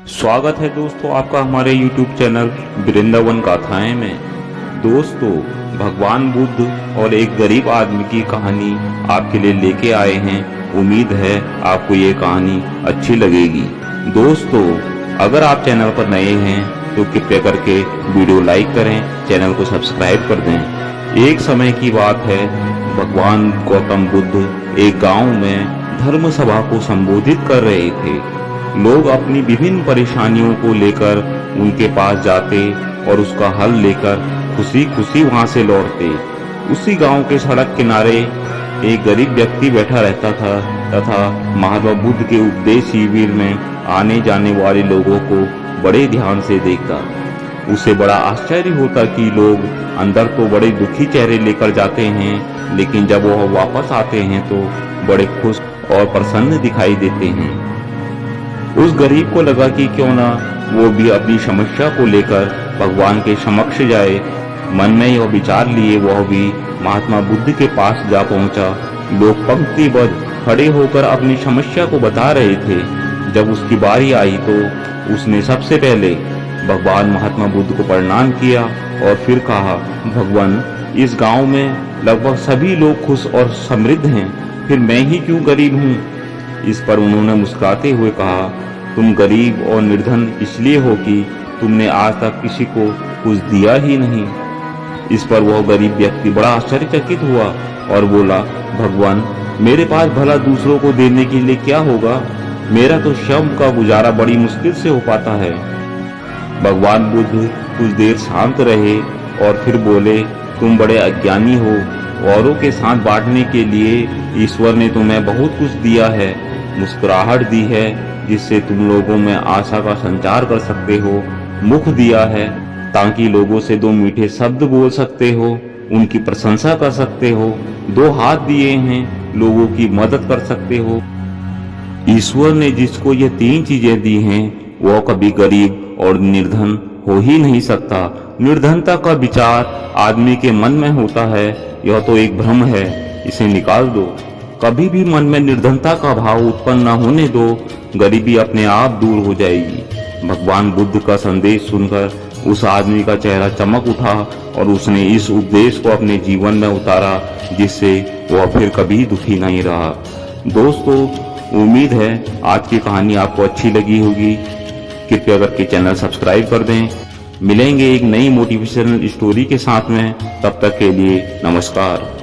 स्वागत है दोस्तों आपका हमारे YouTube चैनल वृंदावन गाथाएं में। दोस्तों, भगवान बुद्ध और एक गरीब आदमी की कहानी आपके लिए लेके आए हैं। उम्मीद है आपको ये कहानी अच्छी लगेगी। दोस्तों, अगर आप चैनल पर नए हैं तो कृपया करके वीडियो लाइक करें, चैनल को सब्सक्राइब कर दें। एक समय की बात है, भगवान गौतम बुद्ध एक गांव में धर्म सभा को संबोधित कर रहे थे। लोग अपनी विभिन्न परेशानियों को लेकर उनके पास जाते और उसका हल लेकर खुशी खुशी वहां से लौटते। उसी गांव के सड़क किनारे एक गरीब व्यक्ति बैठा रहता था तथा महात्मा बुद्ध के उपदेश शिविर में आने जाने वाले लोगों को बड़े ध्यान से देखता। उसे बड़ा आश्चर्य होता कि लोग अंदर तो बड़े दुखी चेहरे लेकर जाते हैं, लेकिन जब वह वापस आते हैं तो बड़े खुश और प्रसन्न दिखाई देते हैं। उस गरीब को लगा कि क्यों ना वो भी अपनी समस्या को लेकर भगवान के समक्ष जाए। मन में यह विचार लिए वह भी महात्मा बुद्ध के पास जा पहुंचा। लोग पंक्तिबद्ध खड़े होकर अपनी समस्या को बता रहे थे। जब उसकी बारी आई तो उसने सबसे पहले भगवान महात्मा बुद्ध को प्रणाम किया और फिर कहा, भगवान, इस गांव में लगभग सभी लोग खुश और समृद्ध हैं, फिर मैं ही क्यों गरीब हूँ। इस पर उन्होंने मुस्कुराते हुए कहा, तुम गरीब और निर्धन इसलिए हो कि तुमने आज तक किसी को कुछ दिया ही नहीं। इस पर वह गरीब व्यक्ति बड़ा आश्चर्यचकित हुआ और बोला, भगवान, मेरे पास भला दूसरों को देने के लिए क्या होगा, मेरा तो स्वयं का गुजारा बड़ी मुश्किल से हो पाता है। भगवान बुद्ध कुछ देर शांत रहे और फिर बोले, तुम बड़े अज्ञानी हो। औरों के साथ बांटने के लिए ईश्वर ने तुम्हें बहुत कुछ दिया है, मुस्कुराहट दी है जिससे तुम लोगों में आशा का संचार कर सकते हो, मुख दिया है ताकि लोगों से दो मीठे शब्द बोल सकते हो, उनकी प्रशंसा कर सकते हो, दो हाथ दिए हैं, लोगों की मदद कर सकते हो। ईश्वर ने जिसको ये तीन चीजें दी हैं वह कभी गरीब और निर्धन हो ही नहीं सकता। निर्धनता का विचार आदमी के मन में होता है, यह तो एक भ्रम है, इसे निकाल दो। कभी भी मन में निर्धनता का भाव उत्पन्न न होने दो, गरीबी अपने आप दूर हो जाएगी। भगवान बुद्ध का संदेश सुनकर उस आदमी का चेहरा चमक उठा और उसने इस उपदेश को अपने जीवन में उतारा, जिससे वह फिर कभी दुखी नहीं रहा। दोस्तों, उम्मीद है आज की कहानी आपको अच्छी लगी होगी। कृपया करके चैनल सब्सक्राइब कर दें। मिलेंगे एक नई मोटिवेशनल स्टोरी के साथ में, तब तक के लिए नमस्कार।